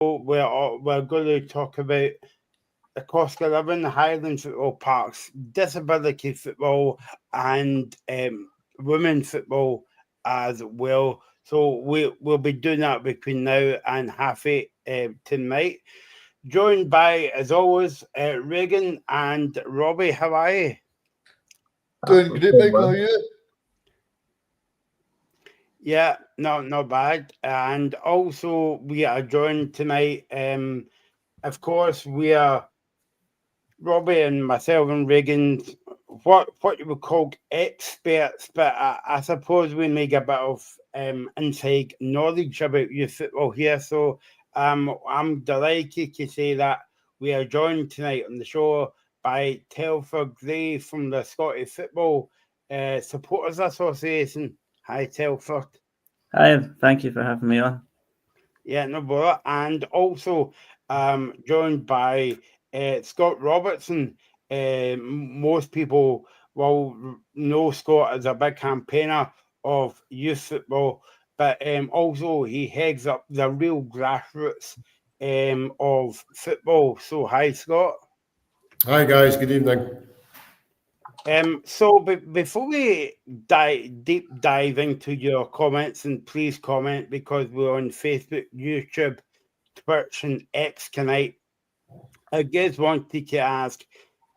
we're going to talk about the cost of living, Highland Football Parks, disability football, and women football as well. So we'll be doing that between now and 8:30 tonight. Joined by, as always, Regan and Robbie. How are you? Doing great, Michael. How are you? Yeah, no, not bad. And also, we are joined tonight. Of course, we are Robbie and myself and Regan, what you would call experts, but I suppose we make a bit of inside knowledge about youth football here. So I'm delighted to say that we are joined tonight on the show by Telford Gray from the Scottish Football Supporters Association. Hi, Telford. Hi, thank you for having me on. Yeah, no bother. And also joined by Scott Robertson. Most people will know Scott as a big campaigner of youth football, but also he heads up the real grassroots of football. So, hi, Scott. Hi, guys. Good evening. So before we deep dive into your comments, and please comment because we're on Facebook, YouTube, Twitch, and X tonight. I just wanted to ask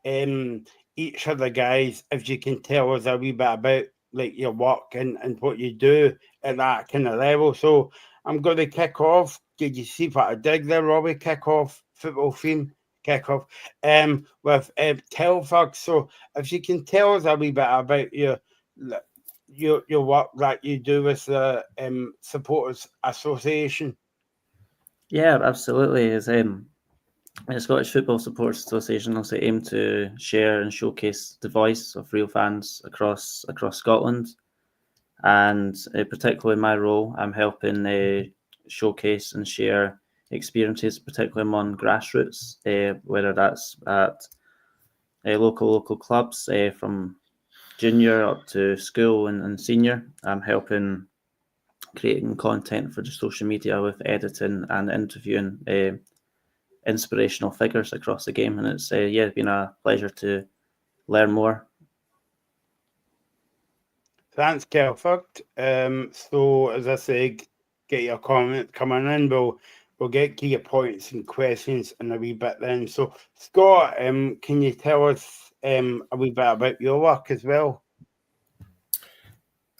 each of the guys if you can tell us a wee bit about like your work and what you do at that kind of level. So I'm going to kick off. Did you see what I dig there, Robbie? Kick off football theme. Kick off with Telford. So if you can tell us a wee bit about your work that you do with the Supporters Association. Yeah, absolutely. As the Scottish Football Supporters Association also aim to share and showcase the voice of real fans across Scotland, and particularly in my role, I'm helping showcase and share experiences, particularly among grassroots, whether that's at local clubs from junior up to school and senior. I'm helping creating content for the social media with editing and interviewing inspirational figures across the game, and it's been a pleasure to learn more. Thanks, Telford. So as I say, get your comment coming in. We'll get to your points and questions in a wee bit then. So Scott, can you tell us a wee bit about your work as well?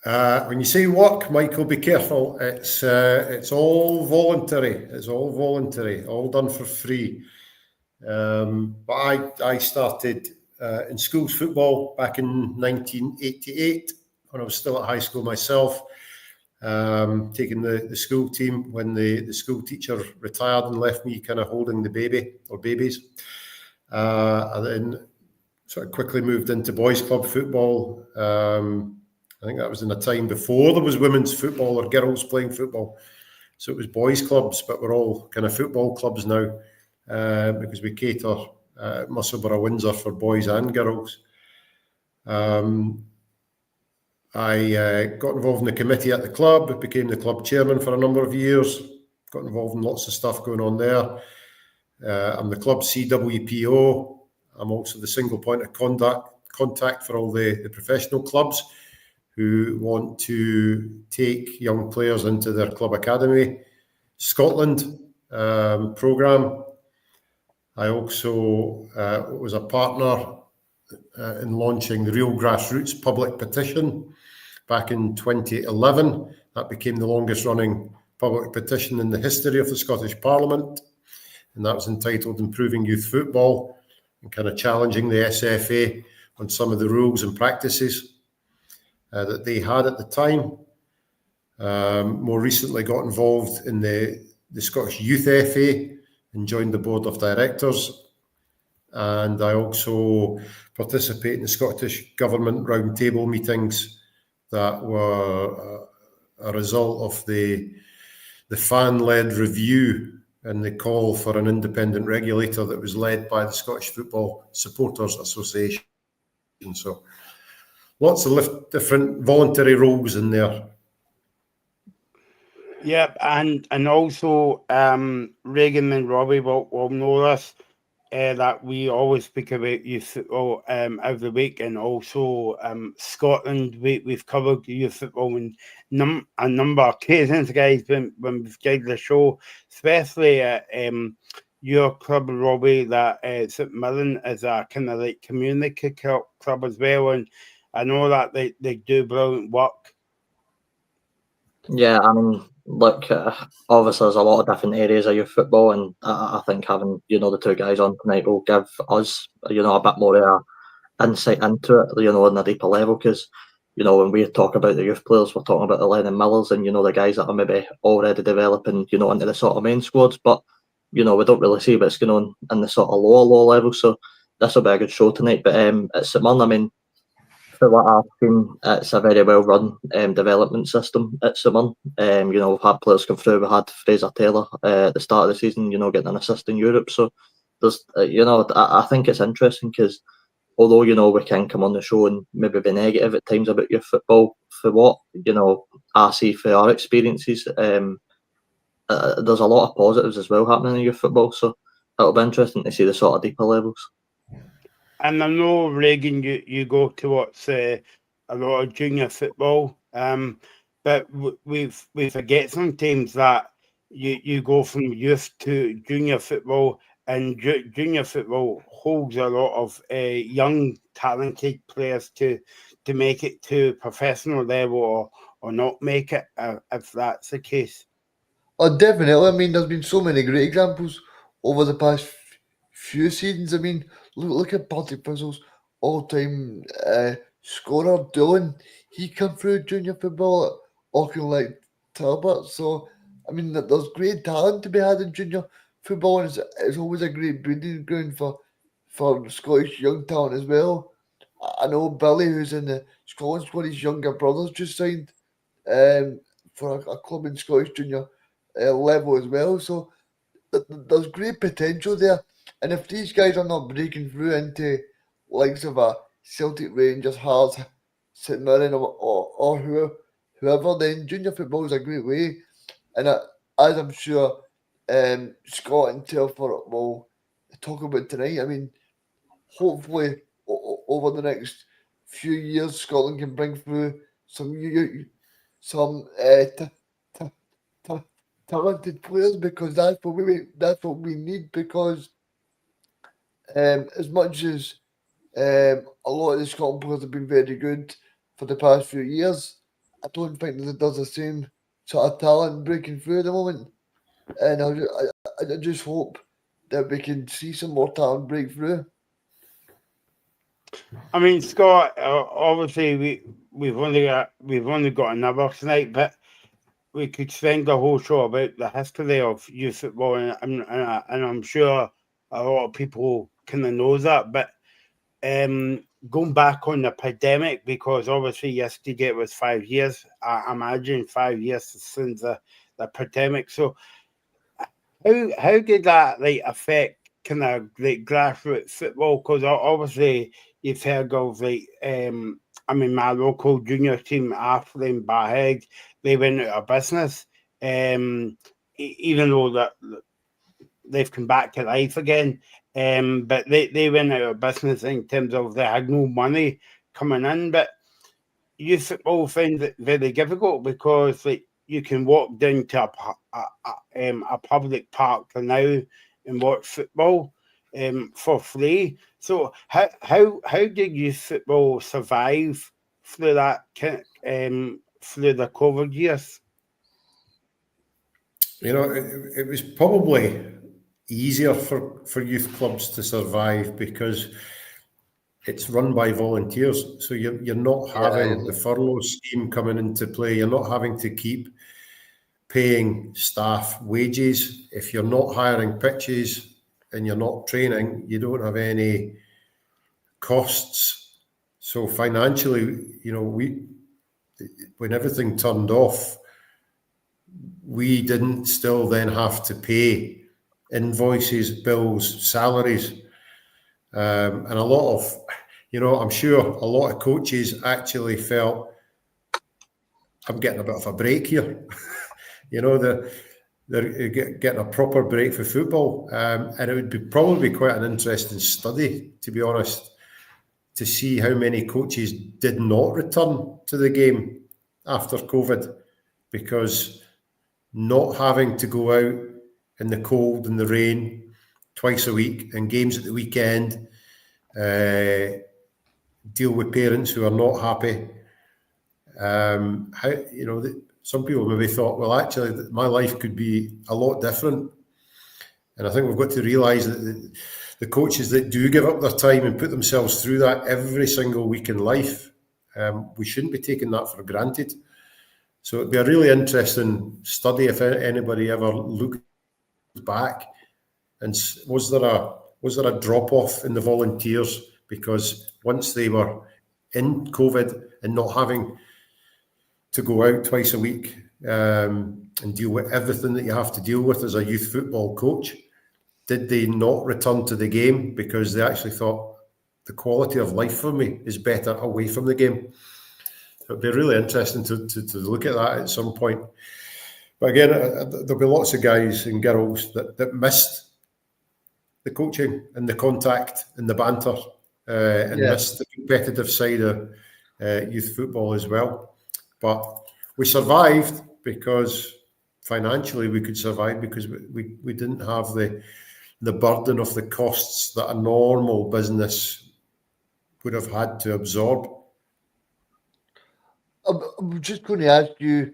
When you say work, Michael, be careful. It's all voluntary. It's all voluntary, all done for free. But I started in schools football back in 1988 when I was still at high school myself, taking the school team when the school teacher retired and left me kind of holding the baby or babies. And then sort of quickly moved into boys club football. I think that was in a time before there was women's football or girls playing football. So it was boys clubs, but we're all kind of football clubs now because we cater Musselburgh Windsor for boys and girls. I got involved in the committee at the club, became the club chairman for a number of years, got involved in lots of stuff going on there. I'm the club CWPO. I'm also the single point of contact for all the professional clubs who want to take young players into their Club Academy Scotland programme. I also was a partner in launching the Real Grassroots public petition back in 2011. That became the longest running public petition in the history of the Scottish Parliament, and that was entitled Improving Youth Football, and kind of challenging the SFA on some of the rules and practices that they had at the time. More recently got involved in the Scottish Youth FA and joined the board of directors. And I also participate in the Scottish Government roundtable meetings that were a result of the fan-led review and the call for an independent regulator that was led by the Scottish Football Supporters Association. So lots of different voluntary roles in there. Yep, and also Reagan and Robbie will know this. That we always speak about youth football every week, and also Scotland. We've covered youth football in a number of occasions, guys. When we've guided the show, especially your club, Robbie, that St Mirren is a kind of like community club as well, and I know that they do brilliant work. Yeah, I mean, look, obviously there's a lot of different areas of youth football, and I think having the two guys on tonight will give us a bit more insight into it, on a deeper level, because when we talk about the youth players, we're talking about the Lennon Millers and the guys that are maybe already developing into the sort of main squads, but we don't really see what's going on in the sort of lower level. So this will be a good show tonight. But at St Mirren, I mean, for what I've seen, it's a very well run development system at St Mirren. We've had players come through. We had Fraser Taylor at the start of the season, getting an assist in Europe. So there's, I think it's interesting because although we can come on the show and maybe be negative at times about your football, for what I see for our experiences, there's a lot of positives as well happening in your football. So it'll be interesting to see the sort of deeper levels. And I know, Reagan, you go towards a lot of junior football, but we forget sometimes that you go from youth to junior football, and junior football holds a lot of young, talented players to make it to professional level or not make it, if that's the case. Oh, definitely. I mean, there's been so many great examples over the past few seasons. I mean, look at Partick Thistle's all-time scorer, Dillon. He come through junior football at Auchinleck Talbot. So, I mean, there's great talent to be had in junior football, and it's always a great breeding ground for Scottish young talent as well. I know Billy, who's in the Scotland squad, his younger brother's just signed for a club in Scottish junior level as well. So there's great potential there. And if these guys are not breaking through into likes of a Celtic, Rangers, Hearts, St Mirren, or whoever, then junior football is a great way. And as I'm sure Scott and Telford will talk about tonight, I mean, hopefully over the next few years, Scotland can bring through some talented players, because that's what we need. Because as much as a lot of the Scotland players have been very good for the past few years, I don't think that there's the same sort of talent breaking through at the moment. And I just hope that we can see some more talent break through. I mean, Scott, obviously we've only got an hour tonight, but we could spend the whole show about the history of youth football, and I'm sure a lot of people kind of know that. But going back on the pandemic, because obviously yesterday it was 5 years. I imagine 5 years since the pandemic. So how did that affect kind of grassroots football? Because obviously you've heard of my local junior team, Athley and Baheg, they went out of business. Even though that they've come back to life again, but they went out of business in terms of they had no money coming in. But youth football find it very difficult because you can walk down to a public park now and watch football for free. So how did youth football survive through that through the COVID years? It was probably easier for youth clubs to survive because it's run by volunteers. So you're not having the furlough scheme coming into play. You're not having to keep paying staff wages. If you're not hiring pitches and you're not training, you don't have any costs. So financially, when everything turned off, we didn't still then have to pay invoices, bills, salaries. And a lot of, I'm sure a lot of coaches actually felt, I'm getting a bit of a break here. they're getting a proper break for football, and it would probably be quite an interesting study, to be honest, to see how many coaches did not return to the game after COVID, because not having to go out in the cold and the rain twice a week and games at the weekend, deal with parents who are not happy. Some people maybe thought, well, actually, my life could be a lot different. And I think we've got to realise that the coaches that do give up their time and put themselves through that every single week in life, we shouldn't be taking that for granted. So it'd be a really interesting study if anybody ever looked back and was there a drop off in the volunteers because once they were in COVID and not having to go out twice a week and deal with everything that you have to deal with as a youth football coach, did they not return to the game because they actually thought the quality of life for me is better away from the game? It'd be really interesting to look at that at some point. But again, there'll be lots of guys and girls that missed the coaching and the contact and the banter and missed the competitive side of youth football as well. But we survived because financially we could survive because we didn't have the burden of the costs that a normal business would have had to absorb. I'm just going to ask you,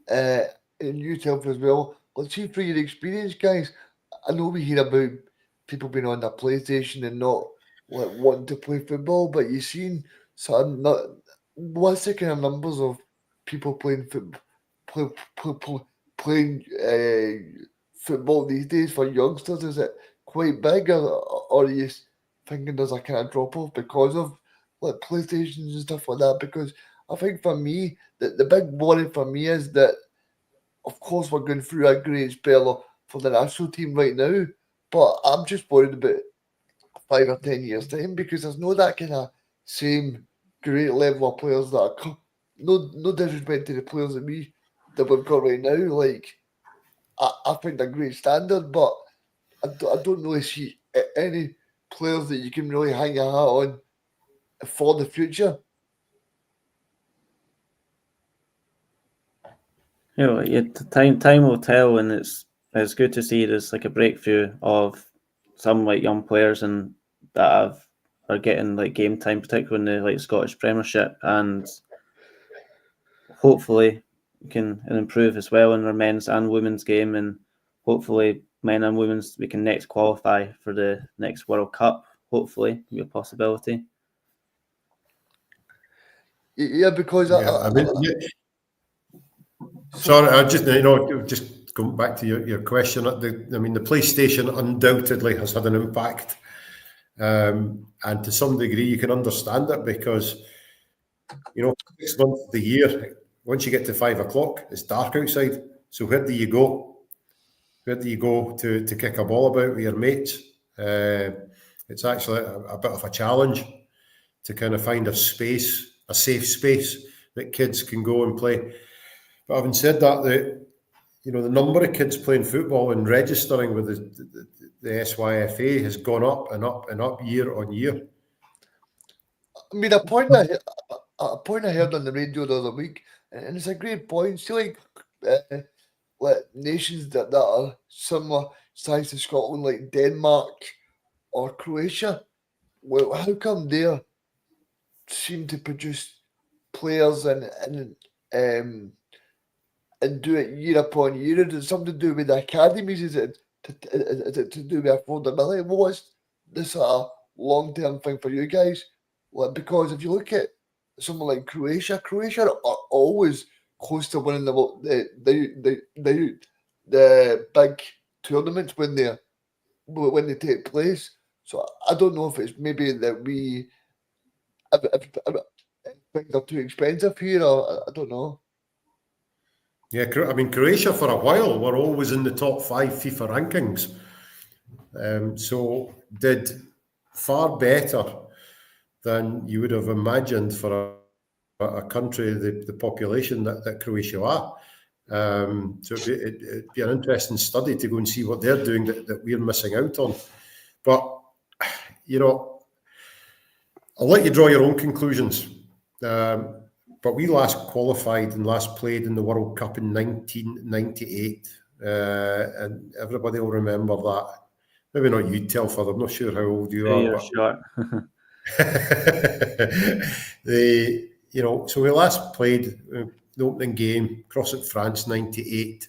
and yourself as well, let's see through your experience, guys. I know we hear about people being on their PlayStation and not wanting to play football, but you've seen what's the kind of numbers of people playing playing football these days for youngsters? Is it quite big, or are you thinking there's a kind of drop off because of like PlayStations and stuff like that? Because I think for me, the big worry for me is that, of course, we're going through a great spell for the national team right now, but I'm just worried about 5 or 10 years' time because there's no that kind of same great level of players that are no disrespect to the players that we've got right now. Like, I think they're great standard, but I don't really see any players that you can really hang your hat on for the future. Time will tell, and it's good to see there's like a breakthrough of some like young players and that are getting like game time, particularly in the like Scottish Premiership, and hopefully can improve as well in our men's and women's game, and hopefully men and women's we can next qualify for the next World Cup. Hopefully, be a possibility. Yeah, because Sorry, I just just going back to your question. The PlayStation undoubtedly has had an impact, and to some degree you can understand it because 6 months of the year, once you get to 5 o'clock, it's dark outside. So where do you go? Where do you go to kick a ball about with your mates? It's actually a bit of a challenge to kind of find a space, a safe space that kids can go and play. But having said that, the number of kids playing football and registering with the SYFA has gone up and up and up year on year. I mean, a point I heard on the radio the other week, and it's a great point. See, like nations that are similar size to Scotland, like Denmark or Croatia, well, how come they seem to produce players and do it year upon year? Is it something to do with the academies? Is it to do with affordability? What's this a long-term thing for you guys? Like, because if you look at someone like Croatia are always close to winning the big tournaments when they take place. So I don't know if it's maybe that if things are too expensive here, or I don't know. Yeah, Croatia for a while were always in the top 5 FIFA rankings. So did far better than you would have imagined for a country, the population that Croatia are. So it'd be an interesting study to go and see what they're doing that we're missing out on. But, I'll let you draw your own conclusions. But we last qualified and last played in the World Cup in 1998. And everybody will remember that. Maybe not you, Telford. I'm not sure how old you are. You're short. So we last played the opening game, across at France, 98.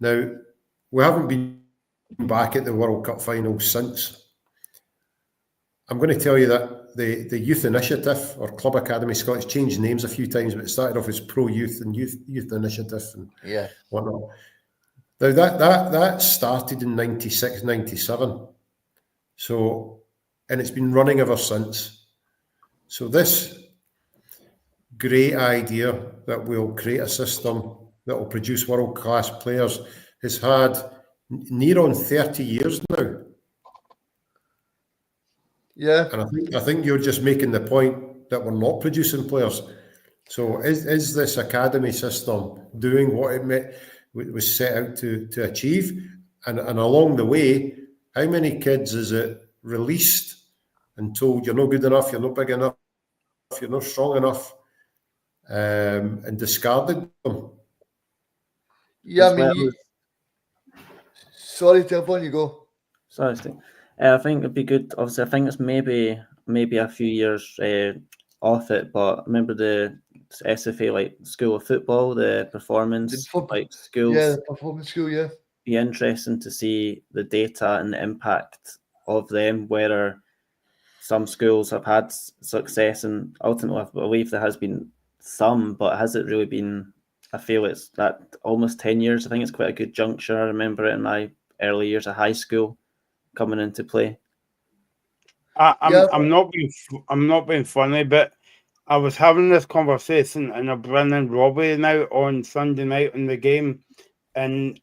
Now, we haven't been back at the World Cup final since. I'm going to tell you that the Youth Initiative or Club Academy Scotland changed names a few times, but it started off as Pro Youth and Youth Initiative and whatnot. Now that started in 96, 97. So, and it's been running ever since. So this great idea that we'll create a system that will produce world-class players has had near on 30 years now. Yeah. And I think you're just making the point that we're not producing players. So is this academy system doing what it was set out to achieve? And along the way, how many kids is it released and told you're not good enough, you're not big enough, you're not strong enough, and discarded them? Yeah, sorry, Telford, you go. Sorry, Steve. I think it'd be good. Obviously, I think it's maybe a few years off it, but I remember the SFA, like School of Football, the performance, like schools. Yeah, the performance school, yeah. Be interesting to see the data and the impact of them, whether some schools have had success, and ultimately I believe there has been some, but has it really been? I feel it's that almost 10 years. I think it's quite a good juncture. I remember it in my early years of high school coming into play. I'm not being funny, but I was having this conversation and I'm bringing Robbie now on Sunday night in the game, and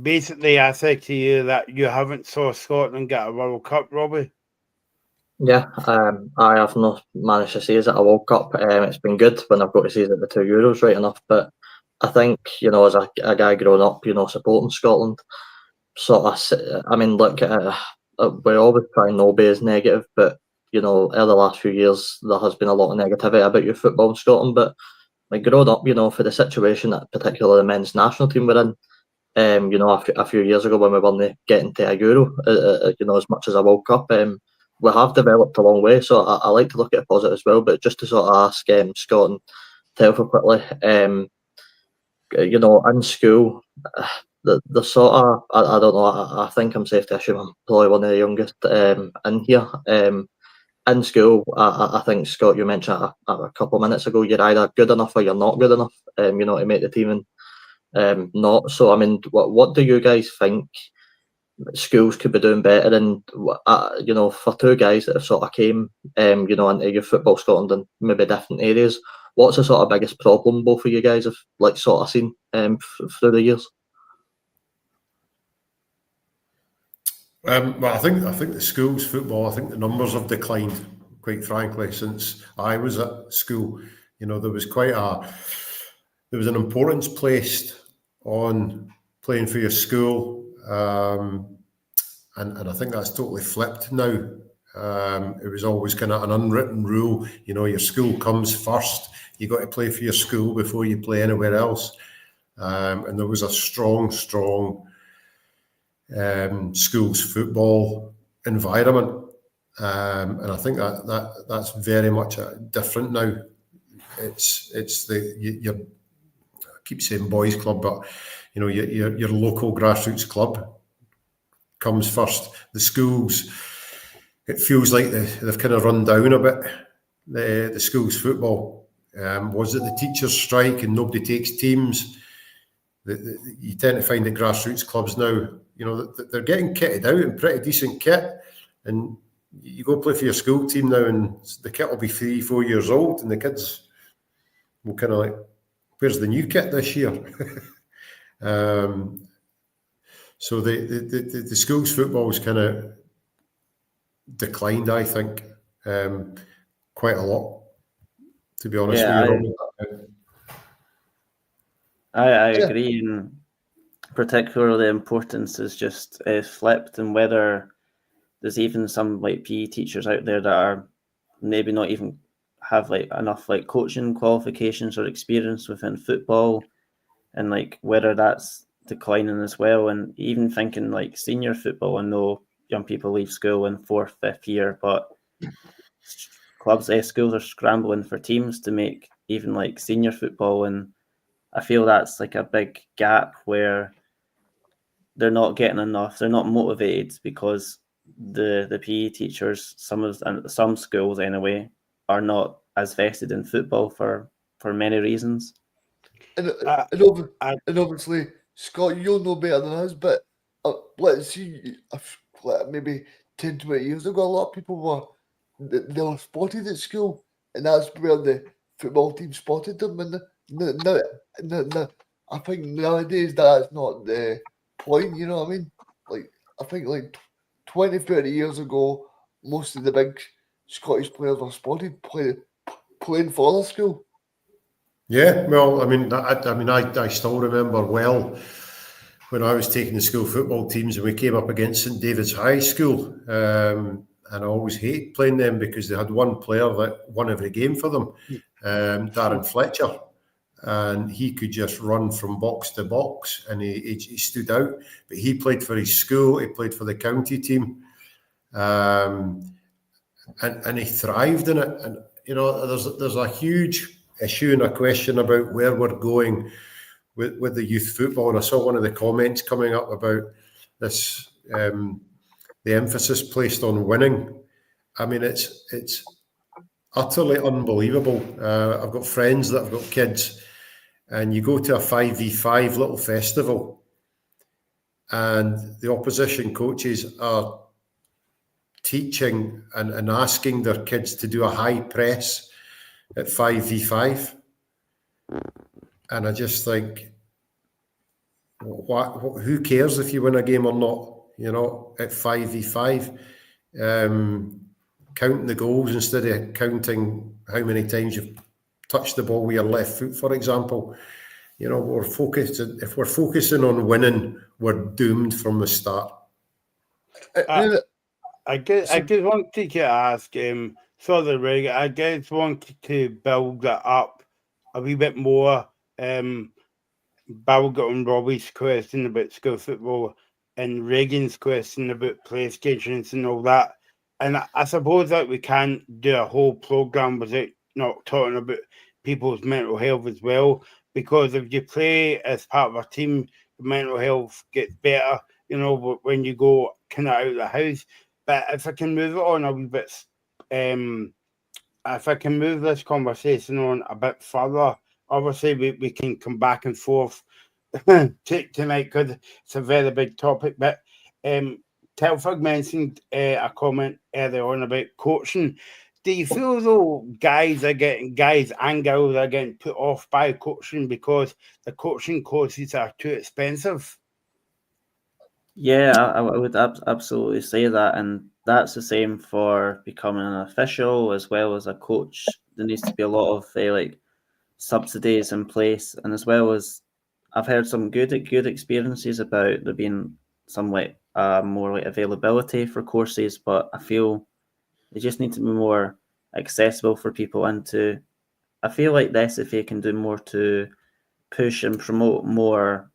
basically I said to you that you haven't saw Scotland get a World Cup, Robbie. Yeah, I have not managed to see it at a World Cup. It's been good when I've got to see it at the 2 Euros, right enough. But I think, as a guy growing up, supporting Scotland, look, we always try and not be as negative, but, in the last few years, there has been a lot of negativity about your football in Scotland. But like growing up, for the situation that particularly the men's national team were in, a few years ago when we weren't getting to a Euro, as much as a World Cup, we have developed a long way. So I like to look at it positive as well. But just to sort of ask Scott and Telford quickly, in school, the sort of, I don't know, I think I'm safe to assume I'm probably one of the youngest in here. In school, I think, Scott, you mentioned a couple of minutes ago, you're either good enough or you're not good enough, to make the team and not. So, what do you guys think schools could be doing better? And, for two guys that have sort of came, into your Football Scotland and maybe different areas, what's the sort of biggest problem both of you guys have sort of seen through the years? Well, I think the schools football, I think the numbers have declined, quite frankly, since I was at school. There was there was an importance placed on playing for your school, and I think that's totally flipped now. It was always kind of an unwritten rule. Your school comes first. You got to play for your school before you play anywhere else. And there was a strong schools football environment, and I think that's very much different now. It's I keep saying boys club, but your local grassroots club comes first. The schools, it feels like they've kind of run down a bit. The schools football, was it the teachers' strike and nobody takes teams? You tend to find that grassroots clubs now, they're getting kitted out in pretty decent kit, and you go play for your school team now and the kit will be 3-4 years old and the kids will kind of like, where's the new kit this year? So the schools football has kind of declined, I think, quite a lot, to be honest with you. I Yeah. agree, and particularly the importance is just flipped, and whether there's even some like PE teachers out there that are maybe not even have like enough like coaching qualifications or experience within football, and like whether that's declining as well. And even thinking like senior football, I know young people leave school in 4th, 5th year, but schools are scrambling for teams to make even like senior football, and I feel that's like a big gap where they're not getting enough. They're not motivated because the PE teachers, some schools anyway, are not as vested in football for many reasons. And, Uh, and obviously, Scott, you'll know better than us, but let's see, like maybe 10, 20 years ago, a lot of people they were spotted at school, and that's where the football team spotted them. And no, I think nowadays that's not the point, you know what I mean? Like, I think like 20, 30 years ago, most of the big Scottish players were spotted playing for the school. Yeah, well, I still remember well when I was taking the school football teams and we came up against St David's High School, and I always hated playing them because they had one player that won every game for them, Darren Fletcher, and he could just run from box to box, and he stood out. But he played for his school, he played for the county team, and he thrived in it. And you know, there's a huge issue and a question about where we're going with the youth football. And I saw one of the comments coming up about this, the emphasis placed on winning. I mean, it's utterly unbelievable. I've got friends that have got kids, and you go to a 5v5 little festival, and the opposition coaches are teaching and asking their kids to do a high press at 5v5, and I just think, who cares if you win a game or not? You know, at 5v5, counting the goals instead of counting how many times you've touched the ball with your left foot, for example. You know, if we're focusing on winning, we're doomed from the start. I just wanted to ask, sorry, Rig, I just wanted to build that up a wee bit more. Build on Robbie's question about school football and Reagan's question about PlayStations and all that. And I suppose that we can't do a whole programme without not talking about people's mental health as well. Because if you play as part of a team, the mental health gets better, you know, when you go kind of out of the house. But if I can move it on a wee bit, if I can move this conversation on a bit further, obviously we can come back and forth tonight because it's a very big topic. But Telford mentioned a comment earlier on about coaching. Do you feel though guys and girls are getting put off by coaching because the coaching courses are too expensive? Yeah, I would absolutely say that, and that's the same for becoming an official as well as a coach. There needs to be a lot of like subsidies in place, and as well as I've heard some good experiences about there being some like more like availability for courses, but I feel they just need to be more accessible for people. And I feel like the SFA can do more to push and promote more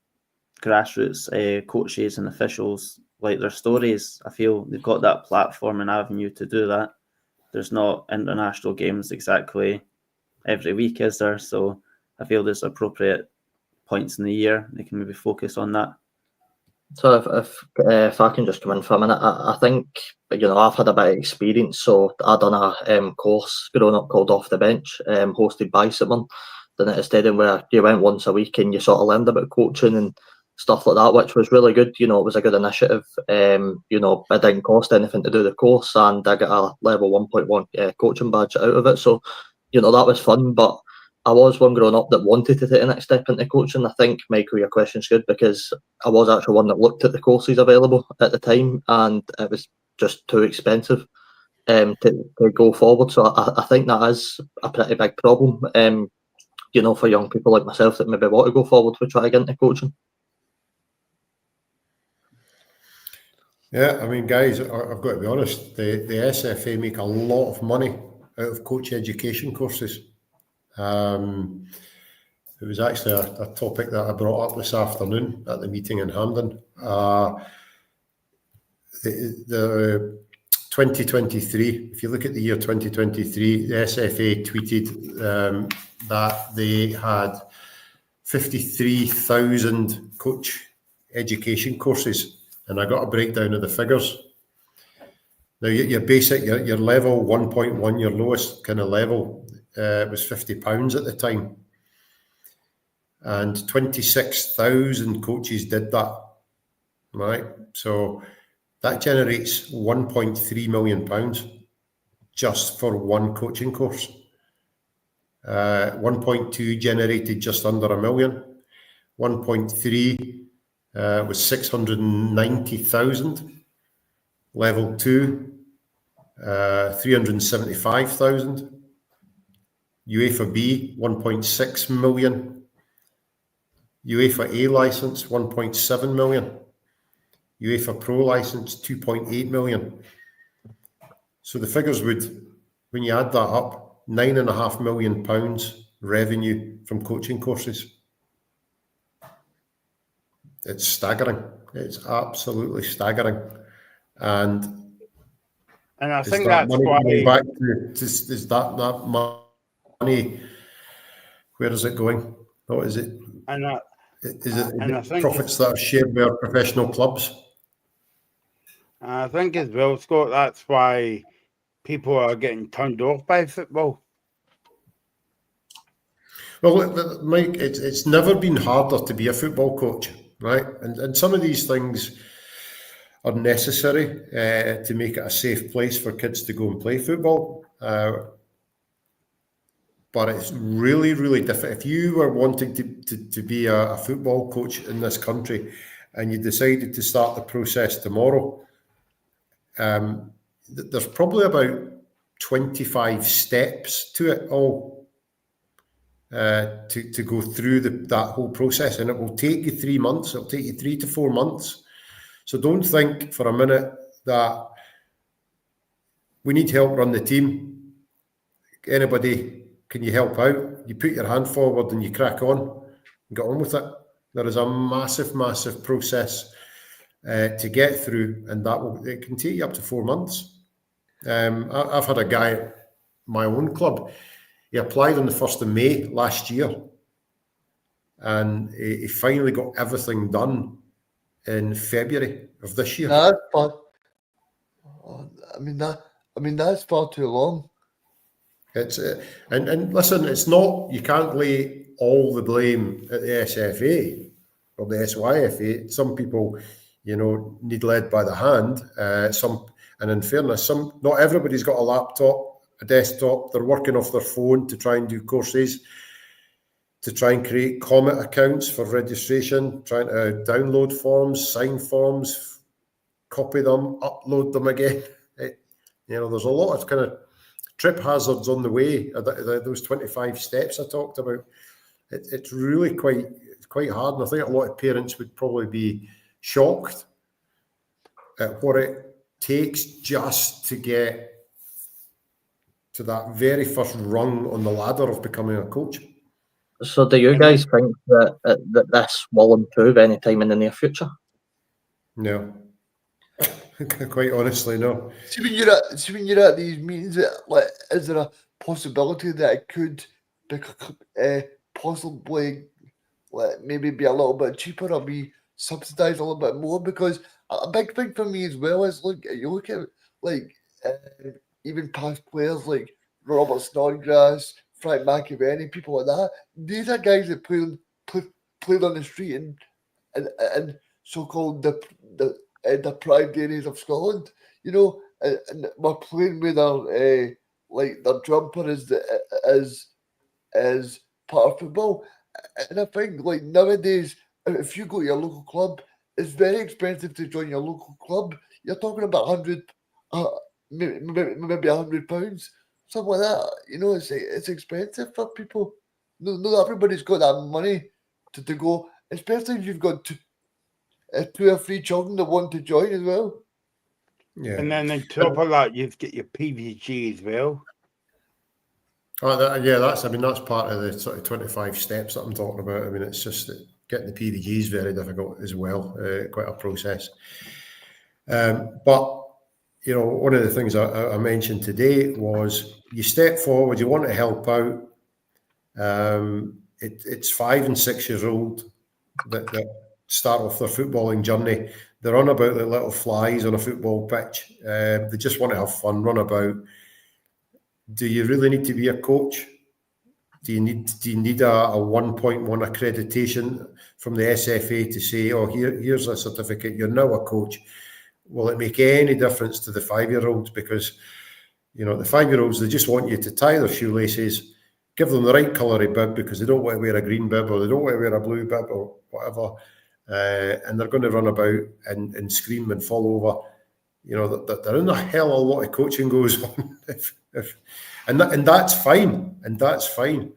grassroots coaches and officials, like their stories. I feel they've got that platform and avenue to do that. There's not international games exactly every week, is there? So I feel there's appropriate points in the year they can maybe focus on that. So if I can just come in for a minute, I think, you know, I've had a bit of experience. So I done a course growing up called Off the Bench, hosted by Simon, done at a stadium where you went once a week and you sort of learned about coaching and stuff like that, which was really good. You know, it was a good initiative. You know, it didn't cost anything to do the course, and I got a level 1.1 coaching badge out of it. So, you know, that was fun. But I was one growing up that wanted to take the next step into coaching. I think, Michael, your question's good because I was actually one that looked at the courses available at the time, and it was just too expensive to go forward. So I think that is a pretty big problem. you know, for young people like myself that maybe want to go forward to try to get into coaching? Yeah, I mean, guys, I've got to be honest. The SFA make a lot of money out of coach education courses. It was actually a topic that I brought up this afternoon at the meeting in Hampden. The 2023, if you look at the year 2023, the SFA tweeted that they had 53,000 coach education courses, and I got a breakdown of the figures. Now, your basic, your level 1.1, your lowest kind of level, was £50 at the time. And 26,000 coaches did that, right? So that generates £1.3 million just for one coaching course. 1.2 generated just under £1 million. 1.3 was 690,000. Level 2, 375,000. UEFA B, 1.6 million. UEFA A license, 1.7 million. UEFA Pro license, 2.8 million. So the figures would, when you add that up, £9.5 million revenue from coaching courses. It's staggering. It's absolutely staggering. And I is think that that's money why. going back to, is that money, where is it going? What is it? And I Is it think profits that are shared by our professional clubs? I think as well, Scott, that's why people are getting turned off by football. Well, Mike, it's never been harder to be a football coach, right? And some of these things are necessary to make it a safe place for kids to go and play football. But it's really, really difficult. If you were wanting to be a football coach in this country and you decided to start the process tomorrow, there's probably about 25 steps to it all to go through that whole process. And it will take you 3 months. It'll take you 3 to 4 months. So don't think for a minute that we need help run the team. Anybody, can you help out? You put your hand forward and you crack on and get on with it. There is a massive, massive process to get through, and it can take you up to 4 months. I've had a guy at my own club. He applied on the 1st of May last year, and he finally got everything done in February of this year. That's far. I mean that's far too long. It's and listen, it's not, you can't lay all the blame at the SFA or the SYFA. Some people, need led by the hand. And in fairness, not everybody's got a laptop, a desktop. They're working off their phone to try and do courses, to try and create Comet accounts for registration, trying to download forms, sign forms, copy them, upload them again. There's a lot of kind of trip hazards on the way. Those 25 steps I talked about. It's really quite hard, and I think a lot of parents would probably be shocked at what it takes just to get to that very first rung on the ladder of becoming a coach. So do you guys think that this will improve any time in the near future? No. Quite honestly, no. See, when you're at these meetings, is there a possibility that it could possibly maybe be a little bit cheaper or be subsidised a little bit more? Because a big thing for me as well is you look at even past players like Robert Snodgrass, Frank McAvenny, people like that. These are guys that played on the street and so-called the deprived areas of Scotland, and we're playing with their jumper as part of football. And I think nowadays, if you go to your local club, it's very expensive to join your local club. You're talking about maybe £100, something like that. It's expensive for people. not everybody's got that money to go, especially if you've got two or three children that want to join as well. Yeah. And then on top of that, you've got your PVG as well. That's part of the sort of 25 steps that I'm talking about. I mean, it's just that getting the PVG is very difficult as well, quite a process. But, you know, one of the things I mentioned today was you step forward, you want to help out. It's 5 and 6 years old that start off their footballing journey. They run about like little flies on a football pitch. They just want to have fun, run about. Do you really need to be a coach? Do you need a 1.1 accreditation from the SFA to say, oh, here's a certificate, you're now a coach? Will it make any difference to the 5-year-olds? Because, you know, the 5-year-olds, they just want you to tie their shoelaces, give them the right colour of bib because they don't want to wear a green bib or they don't want to wear a blue bib or whatever. And they're going to run about and scream and fall over. You know, there isn't a hell of a lot of coaching goes on. And that's fine. And that's fine.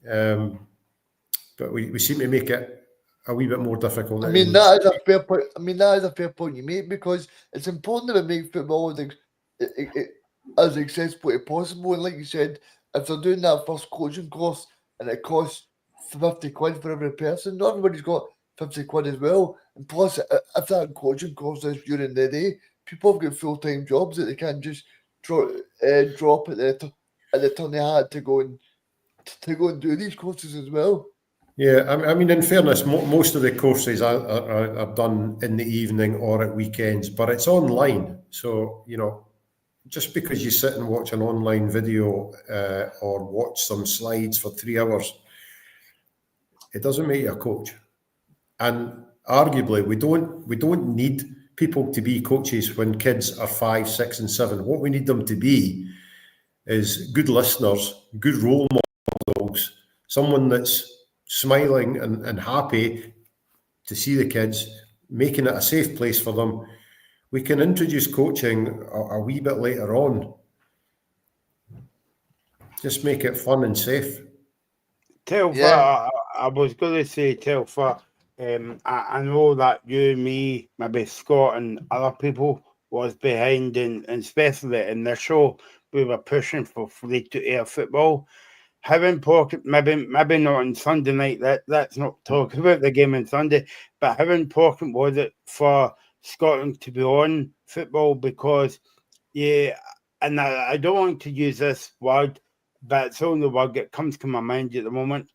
But we seem to make it a wee bit more difficult. I mean, that is a fair point. That is a fair point you make, because it's important that we make football as accessible as possible. And like you said, if they're doing that first coaching course and it costs 50 quid for every person, not everybody's got 50 quid as well. And plus, if that coaching course is during the day, people have got full-time jobs that they can't just drop at the turn of the hat to go and do these courses as well. Yeah, I mean, in fairness, most of the courses are done in the evening or at weekends, but it's online. So, you know, just because you sit and watch an online video or watch some slides for 3 hours, it doesn't make you a coach. And arguably, we don't need people to be coaches when kids are 5, 6, and 7. What we need them to be is good listeners, good role models, someone that's smiling and happy to see the kids, making it a safe place for them. We can introduce coaching a wee bit later on. Just make it fun and safe. Telfer, Yeah. I was going to say, Telfer, I know that you, me, maybe Scott and other people was behind, and especially in the show, we were pushing for free-to-air football. How important, maybe not on Sunday night, let's not talk about the game on Sunday, but how important was it for Scotland to be on football? Because, yeah, and I don't want to use this word, but it's the only word that comes to my mind at the moment,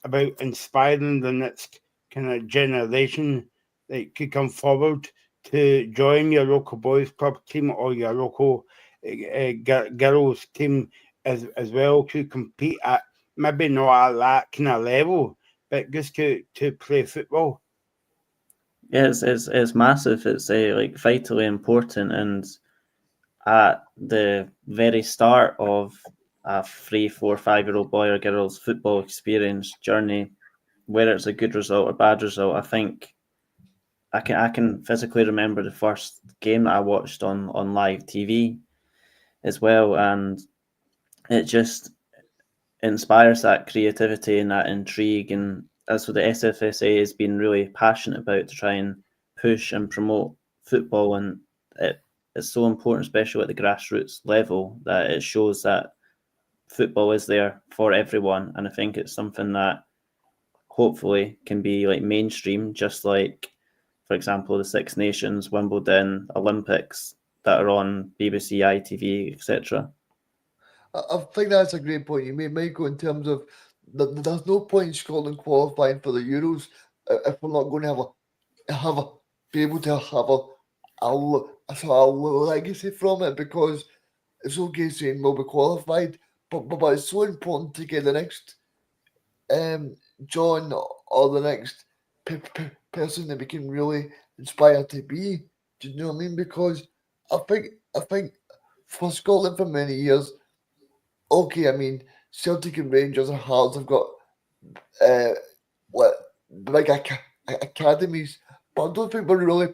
about inspiring the next kind of generation that could come forward to join your local boys club team or your local girls team as well, to compete at maybe not at that kind of level, but just to play football. Yeah, it's massive. It's like vitally important, and at the very start of a 3, 4, 5-year-old boy or girl's football experience journey, whether it's a good result or bad result, I think I can physically remember the first game that I watched on live TV as well, and it just inspires that creativity and that intrigue, and that's what the SFSA has been really passionate about, to try and push and promote football. And it's so important, especially at the grassroots level, that it shows that football is there for everyone. And I think it's something that hopefully can be like mainstream, just like, for example, the Six Nations, Wimbledon, Olympics that are on BBC, ITV, etc. I think that's a great point you made, Michael, in terms of there's no point in Scotland qualifying for the Euros if we're not going to be able to have a sort of legacy from it, because it's okay saying we'll be qualified, but it's so important to get the next John or the next person that we can really inspire to be. Do you know what I mean? Because I think for Scotland for many years, okay, I mean, Celtic and Rangers and Hearts have got big academies, but I don't think we're really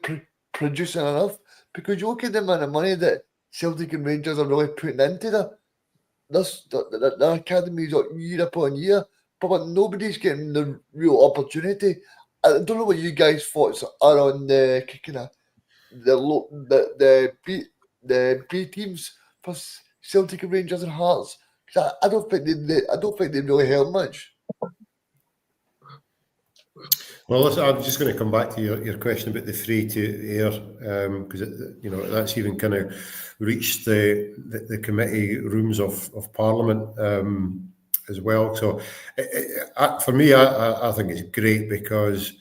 producing enough, because you look at the amount of money that Celtic and Rangers are really putting into the academies year upon year, but nobody's getting the real opportunity. I don't know what you guys' thoughts are on the kind of the B teams for Celtic, Rangers, and Hearts. 'Cause I don't think they really help much. Well, listen, I'm just going to come back to your question about the free to air, because that's even kind of reached the committee rooms of Parliament as well. So for me, I think it's great, because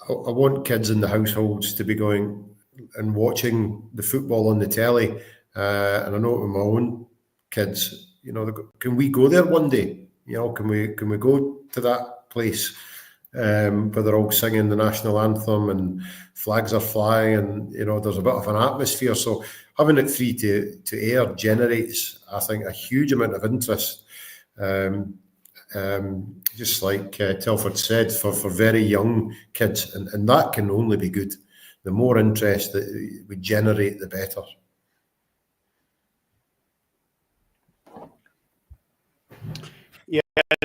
I want kids in the households to be going and watching the football on the telly, and I know with my own kids, can we go there one day? Can we go to that place where they're all singing the national anthem and flags are flying, and there's a bit of an atmosphere. So having it free to air generates, I think, a huge amount of interest. Just like Telford said, for very young kids, and that can only be good. The more interest that we generate, the better.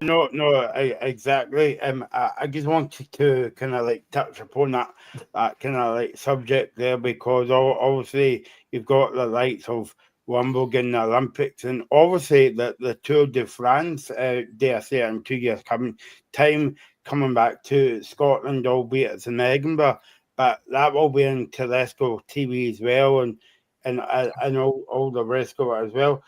No, exactly. I just wanted to kind of touch upon that kind of subject there, because obviously you've got the likes of Wimbledon, the Olympics, and obviously the Tour de France, dare I say, in 2 years coming back to Scotland, albeit it's in Edinburgh, but that will be in terrestrial TV as well, and all the rest of it as well.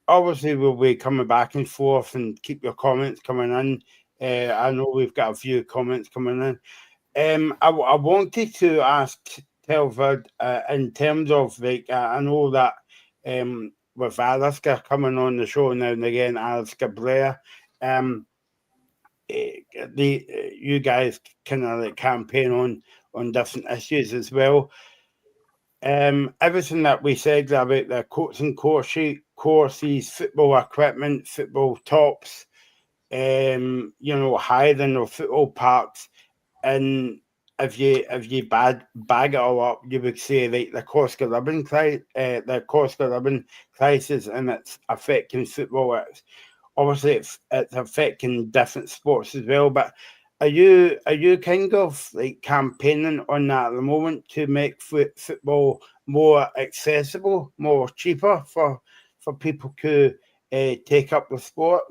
Obviously, we'll be coming back and forth, and keep your comments coming in. I know we've got a few comments coming in. I wanted to ask Telford, in terms of I know that with Alistair coming on the show now and again, Alistair Blair, you guys kind of campaign on different issues as well. Everything that we said about the coaching courses, football equipment, football tops, hiring of football parks, and if you bag it all up, you would say the cost of living crisis, and it's affecting football. Obviously it's affecting different sports as well. But are you kind of campaigning on that at the moment to make football more accessible, more cheaper for people to take up the sport?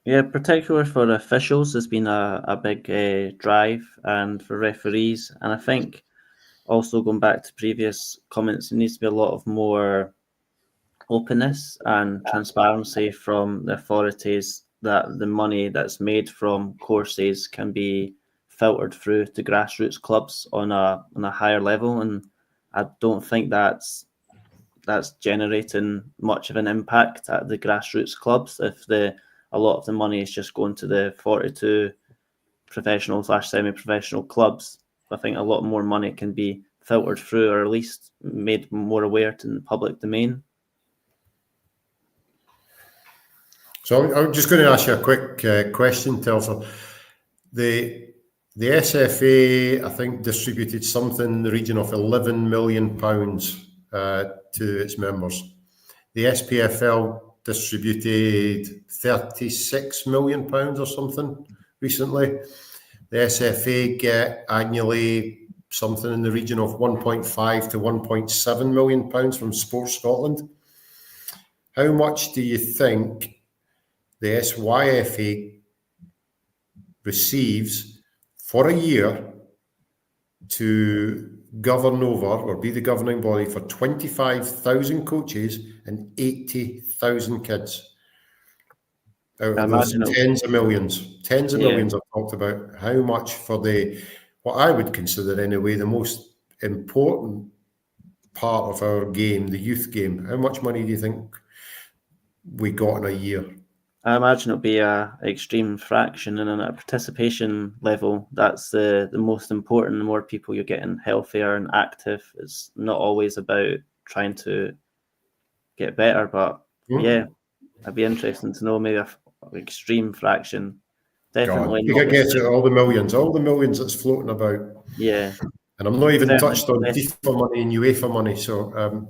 Yeah, particularly for officials, there's been a big drive, and for referees. And I think also going back to previous comments, there needs to be a lot of more openness and transparency from the authorities, that the money that's made from courses can be filtered through to grassroots clubs on a higher level. And I don't think that's generating much of an impact at the grassroots clubs if a lot of the money is just going to the 42 professional / semi-professional clubs. I think a lot more money can be filtered through, or at least made more aware to the public domain. So I'm just going to ask you a quick question, Telford. The SFA, I think, distributed something in the region of £11 million to its members. The SPFL distributed £36 million or something recently. The SFA get annually something in the region of £1.5 to £1.7 million from Sports Scotland. How much do you think the SYFA receives for a year to govern over, or be the governing body for 25,000 coaches and 80,000 kids? Out of those tens of millions I've talked about, how much for what I would consider anyway, the most important part of our game, the youth game, how much money do you think we got in a year? I imagine it'll be a extreme fraction, and on a participation level, that's the most important. The more people you're getting healthier and active, it's not always about trying to get better, but yeah, it'd be interesting to know, maybe an extreme fraction. Definitely. You can get all the millions that's floating about. Yeah. And I'm not even touched on FIFA money and UEFA money. So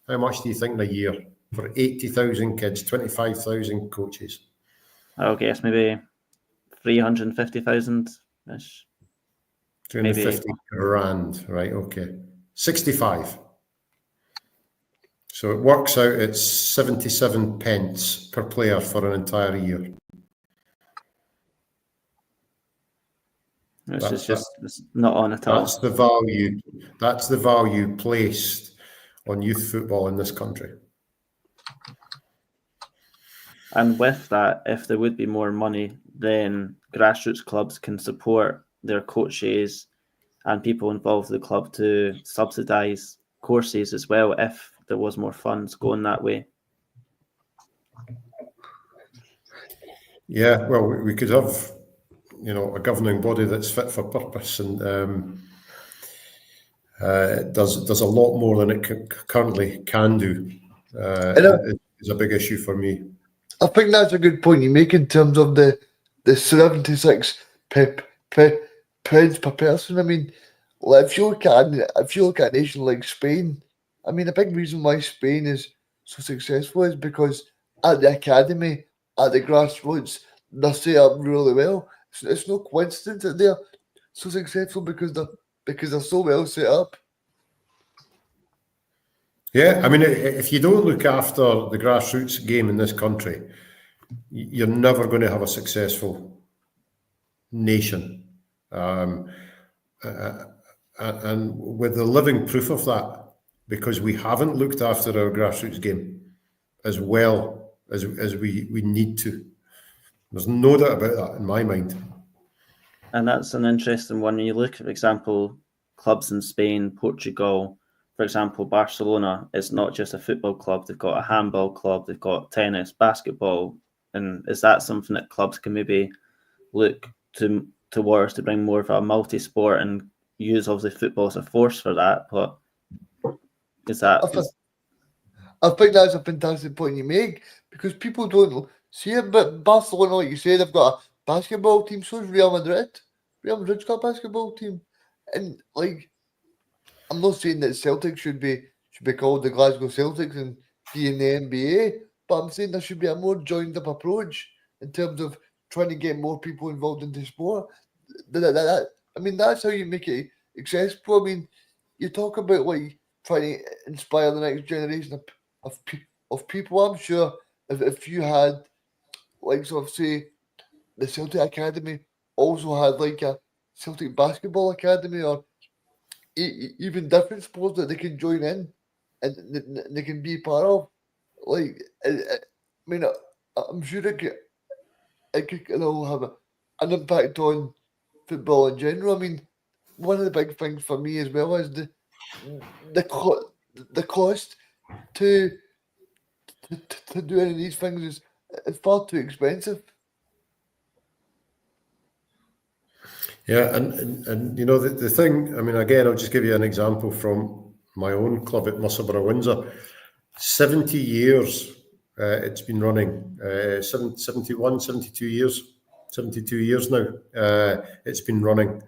how much do you think in a year for 80,000 kids, 25,000 coaches? I'll guess maybe 350,000 ish. 350 grand, right? Okay. 65. So it works out it's 77 pence per player for an entire year. Which is just it's not on at all. That's the value. That's the value placed on youth football in this country. And with that, if there would be more money, then grassroots clubs can support their coaches and people involved with the club to subsidise courses as well if there was more funds going that way. Yeah, well, we could have, a governing body that's fit for purpose and does a lot more than it currently can do. Is a big issue for me. I think that's a good point you make in terms of the 76 pence per person. I mean, well, if you look at a nation like Spain, I mean, a big reason why Spain is so successful is because at the academy, at the grassroots, they're set up really well. It's no coincidence that they're so successful because they're so well set up. Yeah, I mean, if you don't look after the grassroots game in this country, you're never going to have a successful nation. And with the living proof of that, because we haven't looked after our grassroots game as well as we need to. There's no doubt about that in my mind. And that's an interesting one. When you look at, for example, clubs in Spain, Portugal, for example, Barcelona, it's not just a football club. They've got a handball club, they've got tennis, basketball. And is that something that clubs can maybe look towards to bring more of a multi-sport and use obviously football as a force for that? But is that... I think that's a fantastic point you make because people don't see it, but Barcelona, like you said, they've got a basketball team, so is Real Madrid. Real Madrid's got a basketball team. And like, I'm not saying that Celtic should be called the Glasgow Celtics and be in the NBA, but I'm saying there should be a more joined up approach in terms of trying to get more people involved in the sport. I mean, that's how you make it accessible. I mean, you talk about like trying to inspire the next generation of people. I'm sure if you had, like, sort of say, the Celtic Academy also had like a Celtic basketball academy or even different sports that they can join in and they can be part of. Like, I mean, I'm sure it could have an impact on football in general. I mean, one of the big things for me as well is the cost to do any of these things is far too expensive. Yeah, and the thing, I mean, again, I'll just give you an example from my own club at Musselburgh Windsor. 70 years it's been running, 71, 72 years, 72 years now. It's been running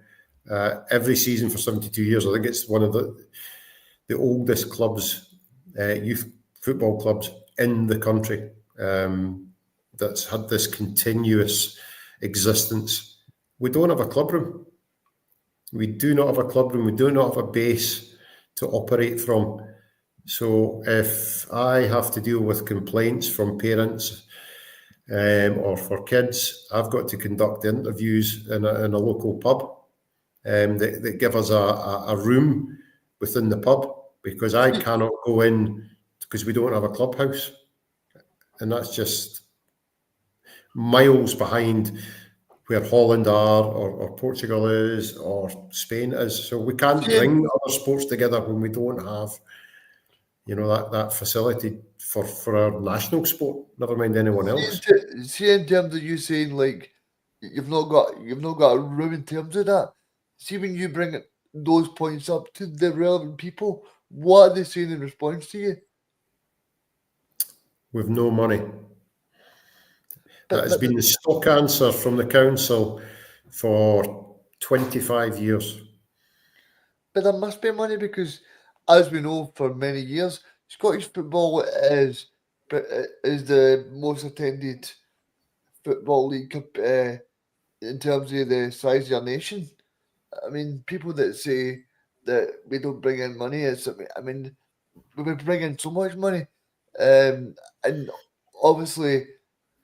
every season for 72 years. I think it's one of the oldest clubs, youth football clubs in the country that's had this continuous existence. We don't have a club room. We do not have a club room. We do not have a base to operate from. So if I have to deal with complaints from parents or for kids, I've got to conduct interviews in a local pub that give us a room within the pub because I cannot go in because we don't have a clubhouse. And that's just miles behind where Holland are or Portugal is or Spain is. So we can't bring other sports together when we don't have, that facility for our national sport, never mind anyone else. See, in terms of you saying like you've not got a room in terms of that. See, when you bring those points up to the relevant people, what are they saying in response to you? With no money. That has been the stock answer from the council for 25 years. But there must be money because, as we know, for many years, Scottish football is the most attended football league in terms of the size of your nation. I mean, people that say that we don't bring in money, I mean, we bring in so much money, and obviously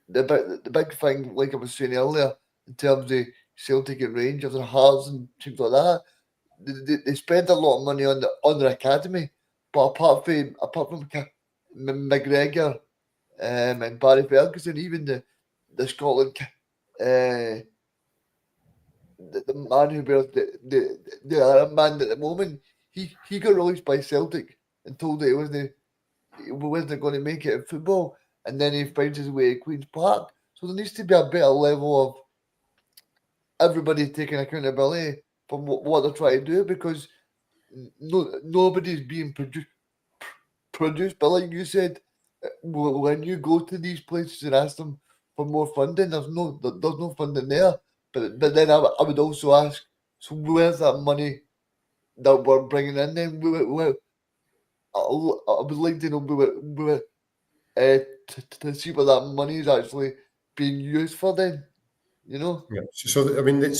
the big thing, like I was saying earlier, in terms of Celtic and Rangers and Hearts and things like that, they spend a lot of money on their academy, but apart from McGregor and Barry Ferguson, even the Scotland the man who wears the Iron Man at the moment, he got released by Celtic and told that he wasn't going to make it in football, and then he finds his way to Queen's Park. So there needs to be a better level of everybody taking accountability for what they're trying to do, because nobody's being produced. But like you said, when you go to these places and ask them for more funding, there's no funding there. But then I would also ask, so where's that money that we're bringing in? Then I would like to know to see what that money is actually being used for. Then, you know. Yeah. So I mean, the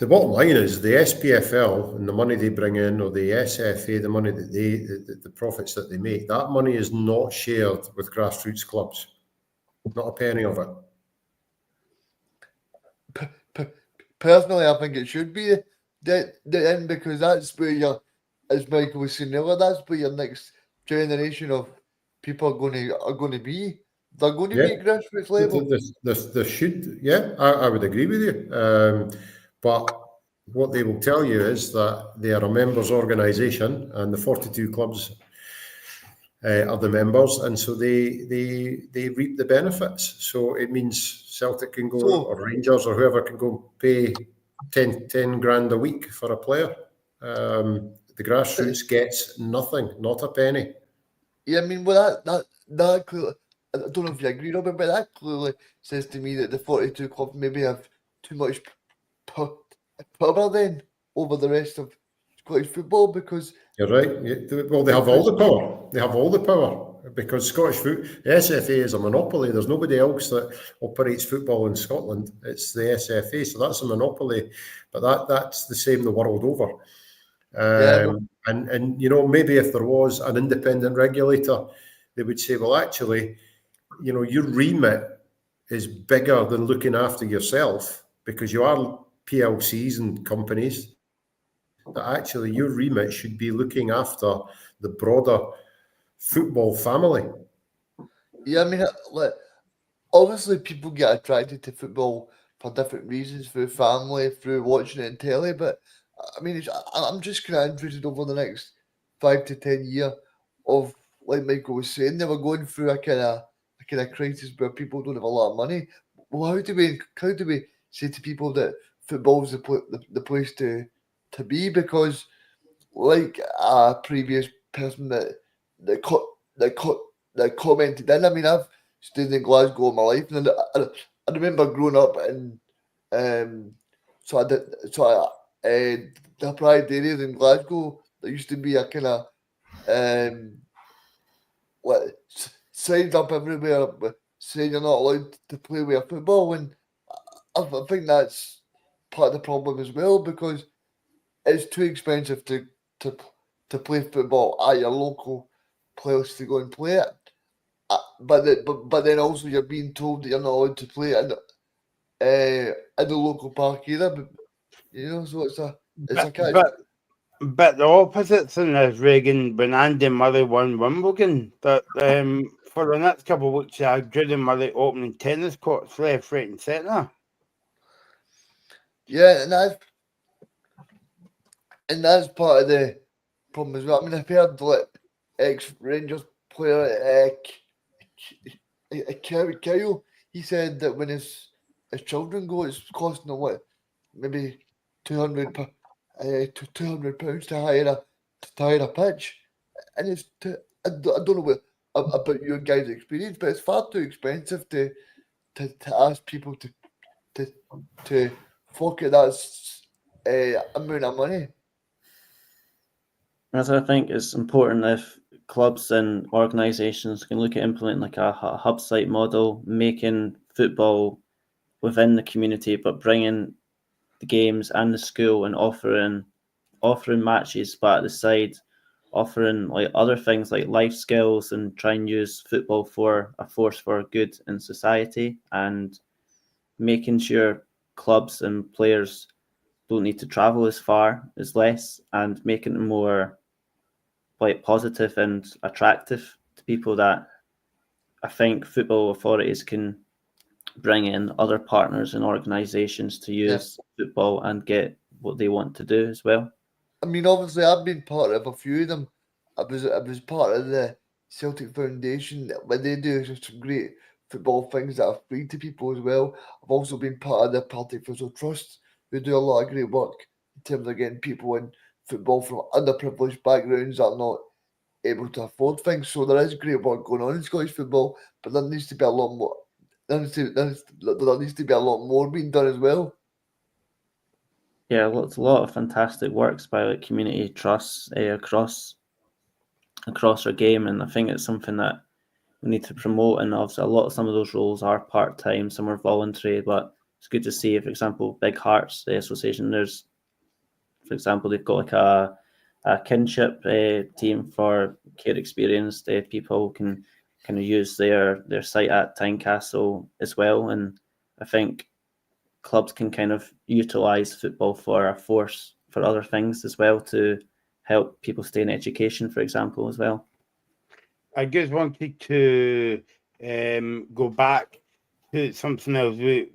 bottom line is the SPFL and the money they bring in, or the SFA, the money that the profits that they make, that money is not shared with grassroots clubs. Not a penny of it. Personally, I think it should be the end, because that's where as Michael was saying earlier, that's where your next generation of people are going to be. They're going to be at grassroots level. There should, I would agree with you. But what they will tell you is that they are a members' organisation, and the 42 clubs are the members, and so they reap the benefits. So it means Celtic can go, or Rangers or whoever can go pay 10 grand a week for a player. The grassroots gets nothing, not a penny. Yeah, I mean, well, that clearly, I don't know if you agree, Robert, but that clearly says to me that the 42 clubs maybe have too much power then over the rest of Scottish football, because... You're right. Well, they have all the power. They have all the power, because Scottish the SFA is a monopoly. There's nobody else that operates football in Scotland. It's the SFA, so that's a monopoly. But that's the same the world over. And you know, maybe if there was an independent regulator, they would say, well, actually, you know, your remit is bigger than looking after yourself, because you are PLCs and companies. That actually your remit should be looking after the broader football family. Yeah, I mean, obviously people get attracted to football for different reasons, through family, through watching it on telly, but I mean, I'm just kind of interested over the next 5 to 10 years of, like Michael was saying, they were going through a kind of crisis where people don't have a lot of money. Well, how do we say to people that football is the place to be? Because, like a previous person that commented in, I mean, I've stayed in Glasgow all my life, and I remember growing up in the pride areas in Glasgow. There used to be a kind of signs up everywhere saying you're not allowed to play with football, and I think that's part of the problem as well, because it's too expensive to play football at your local place to go and play it. But then also you're being told that you're not allowed to play it in the local park either. But, you know, so it's a catch. But the opposites in this, Reagan, when Andy Murray won Wimbledon, that for the next couple of weeks, you had Judy Murray opening tennis courts left, right, and centre. Yeah, and that's part of the problem as well. I mean, I've heard like ex-Rangers player Kyle, he said that when his children go, it's costing them what, maybe £200 to hire a pitch, and it's I don't know about your guys' experience, but it's far too expensive to ask people to fork at that amount of money. As I think it's important, if clubs and organisations can look at implementing like a hub site model, making football within the community, but bringing the games and the school and offering matches, but at the side, offering like other things like life skills and try and use football for a force for good in society, and making sure clubs and players don't need to travel as far as less, and making it more like positive and attractive to people. That I think football authorities can bring in other partners and organisations to use football and get what they want to do as well. I mean, obviously, I've been part of a few of them. I was part of the Celtic Foundation. What they do is some great football things that are free to people as well. I've also been part of the Partick Thistle Trust, who do a lot of great work in terms of getting people in football from underprivileged backgrounds that are not able to afford things. So there is great work going on in Scottish football, but there needs to be a lot more. There needs to be a lot more being done as well. Yeah, it's a lot of fantastic works by like community trusts across our game, and I think it's something that we need to promote. And obviously, some of those roles are part time, some are voluntary, but it's good to see. For example, Big Hearts Association. There's, for example, they've got like a kinship team for care experienced people can kind of use their site at Tynecastle as well, and I think clubs can kind of utilise football for a force for other things as well, to help people stay in education, for example, as well. I just wanted to go back to something else we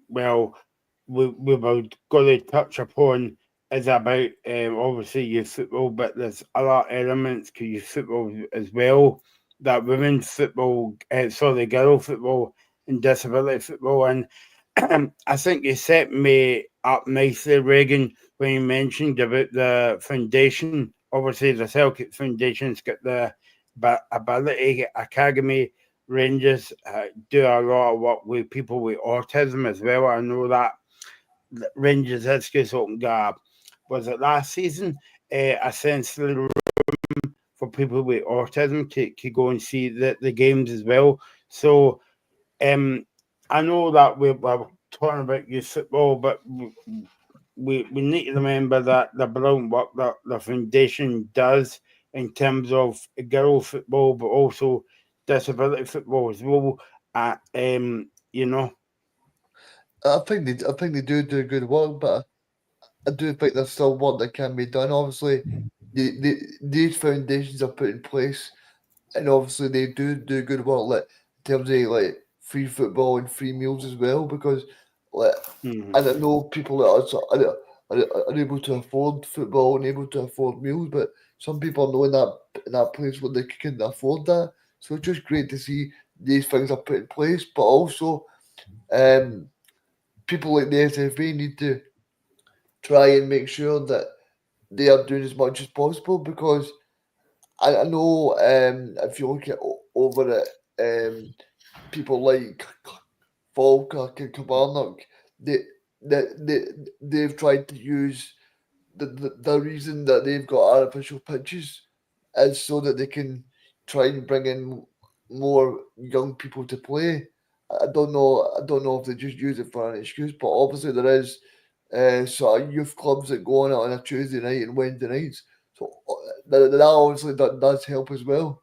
were going to touch upon, is about obviously youth football, but there's other elements to youth football as well, that women's football, girl football and disability football. And I think you set me up nicely, Regan, when you mentioned about the foundation. Obviously, the Celtic Foundation's got the Ability Academy. Rangers do a lot of work with people with autism as well. I know that Rangers has just opened was it last season, a sensory room for people with autism to go and see the games as well. So I know that we're talking about youth football, but we need to remember that the brilliant work that the foundation does in terms of girl football, but also disability football as well. You know, I think they do good work, but I do think there's still work that can be done. Obviously, these foundations are put in place, and obviously they do good work, like in terms of like free football and free meals as well. Because like I don't know people that are able to afford football and able to afford meals, but some people know in that place where they can afford that. So it's just great to see these things are put in place, but also people like the SFA need to try and make sure that they are doing as much as possible, because I know if you look at over at people like Falkirk and Kilmarnock, they've tried to use the reason that they've got artificial pitches is so that they can try and bring in more young people to play. I don't know if they just use it for an excuse, but obviously there is sort of youth clubs that go on a Tuesday night and Wednesday nights. So that obviously does help as well.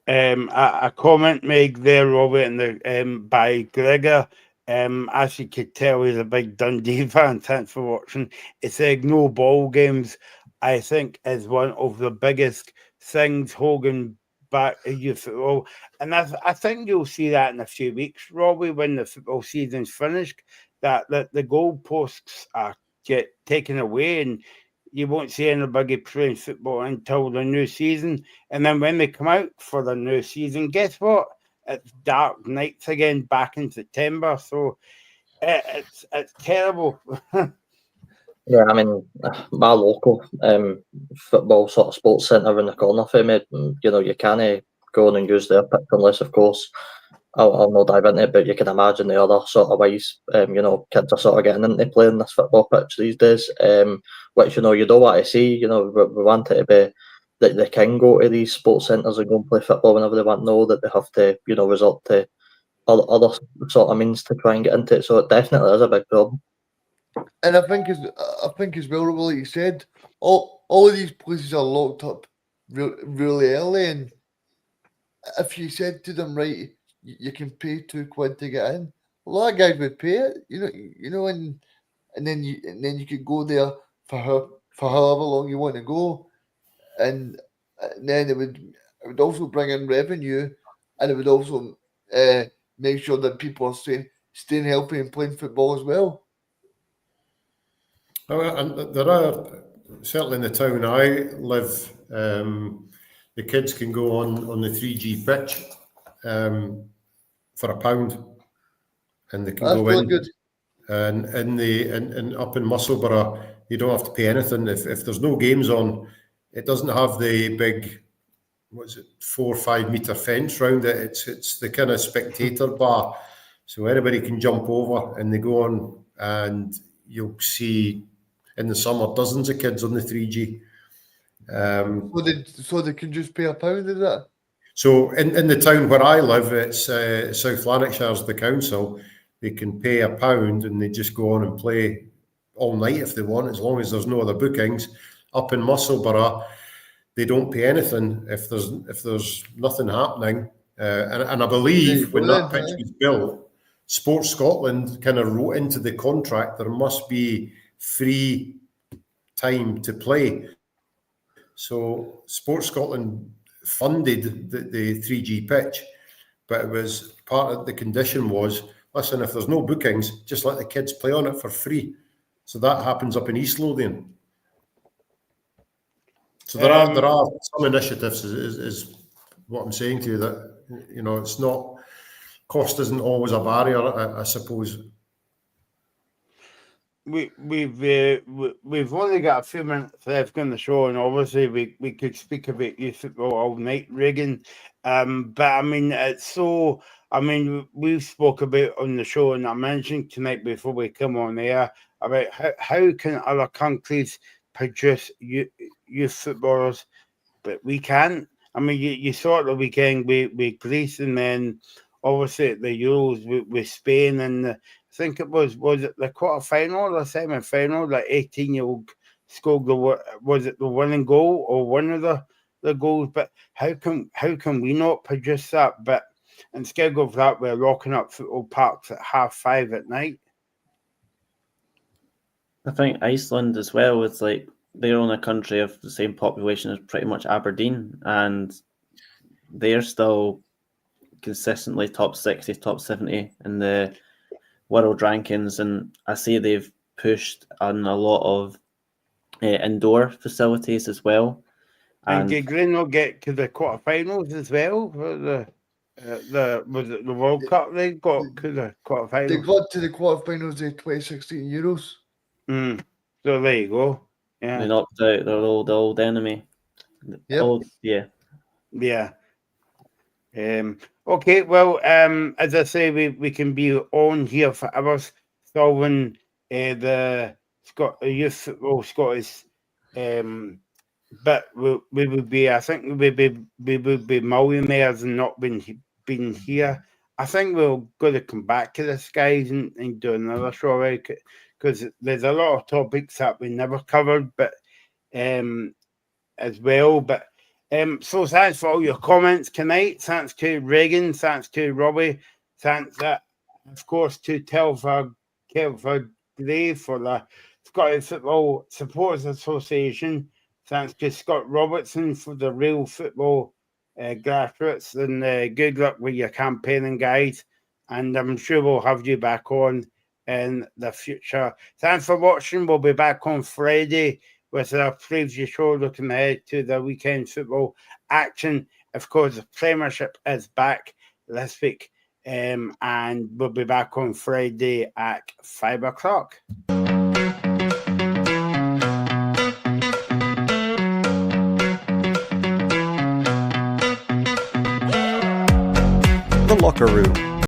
A comment made there, Robert, in the by Gregor. As you could tell, he's a big Dundee fan. Thanks for watching. He said no ball games, I think, is one of the biggest things holding back youth football. And I think you'll see that in a few weeks, Robbie, when the football season's finished, that the goalposts get taken away and you won't see anybody playing football until the new season. And then when they come out for the new season, guess what? It's dark nights again back in September. So it's terrible. Yeah, I mean, my local football sort of sports centre in the corner for me, you can't go on and use their pitch unless, of course, I'll not dive into it, but you can imagine the other sort of ways, kids are sort of getting into playing this football pitch these days, which, you don't want to see. We want it to be that they can go to these sports centres and go and play football whenever they want. No, that they have to, resort to other sort of means to try and get into it. So it definitely is a big problem. And I think as well, like you said, all of these places are locked up really early, and if you said to them, right, you can pay £2 to get in, a lot of guys would pay it, and then you could go there for however long you want to go, and then it would also bring in revenue, and it would also make sure that people are staying healthy and playing football as well. And there are, certainly in the town I live, the kids can go on the 3G pitch for £1, and they can That's go really in. good. And up in Musselburgh, you don't have to pay anything. If there's no games on, it doesn't have the big, 4 or 5 metre fence round it. It's the kind of spectator bar, so anybody can jump over, and they go on, and you'll see in the summer dozens of kids on the 3G. So they can just pay £1, is that? So in the town where I live, it's South Lanarkshire's the council. They can pay £1 and they just go on and play all night if they want, as long as there's no other bookings. Up in Musselburgh, they don't pay anything if there's nothing happening. And I believe when that pitch was built, Sports Scotland kind of wrote into the contract there must be free time to play. So Sports Scotland funded the 3G pitch, but it was part of the condition was, listen, if there's no bookings, just let the kids play on it for free. So that happens up in East Lothian. So there are some initiatives, is what I'm saying to you, that it's not, cost isn't always a barrier, I suppose. We've only got a few minutes left on the show, and obviously we could speak about youth football all night, Regan. But I mean, it's so. I mean, we spoke about on the show, and I mentioned tonight before we come on air about how can other countries produce youth footballers, but we can't. I mean, you saw it the weekend with Greece, and then obviously the Euros with Spain, and I think it was it the quarter-final or the semi-final, the 18-year-old scored was it the winning goal or one of the goals? But how can we not produce that? But instead of that, we're locking up football parks at 5:30 at night. I think Iceland as well, it's like they're on a country of the same population as pretty much Aberdeen, and they're still consistently top 60, top 70 in the world rankings, and I see they've pushed on a lot of indoor facilities as well. And did Green get to the quarterfinals as well for the was it the World Cup? They got to the quarterfinals. They got to the quarterfinals of the 2016 Euros. So there you go. Yeah, they knocked out their old enemy. Yep. Yeah. Okay, well, as I say, we can be on here for hours solving the youth football Scottish, but we would be, I think we would be millionaires and not been here. I think we're going to come back to this, guys, and do another show, right? Because there's a lot of topics that we never covered, but as well, but. So thanks for all your comments tonight. Thanks to Regan. Thanks to Robbie. Thanks, of course, to Telford Gray for the Scottish Football Supporters Association. Thanks to Scott Robertson for the Real Football Grassroots. And good luck with your campaigning, guys. And I'm sure we'll have you back on in the future. Thanks for watching. We'll be back on Friday with our preview show looking ahead to the weekend football action. Of course, the Premiership is back this week, and we'll be back on Friday at 5 o'clock. The Locker Room.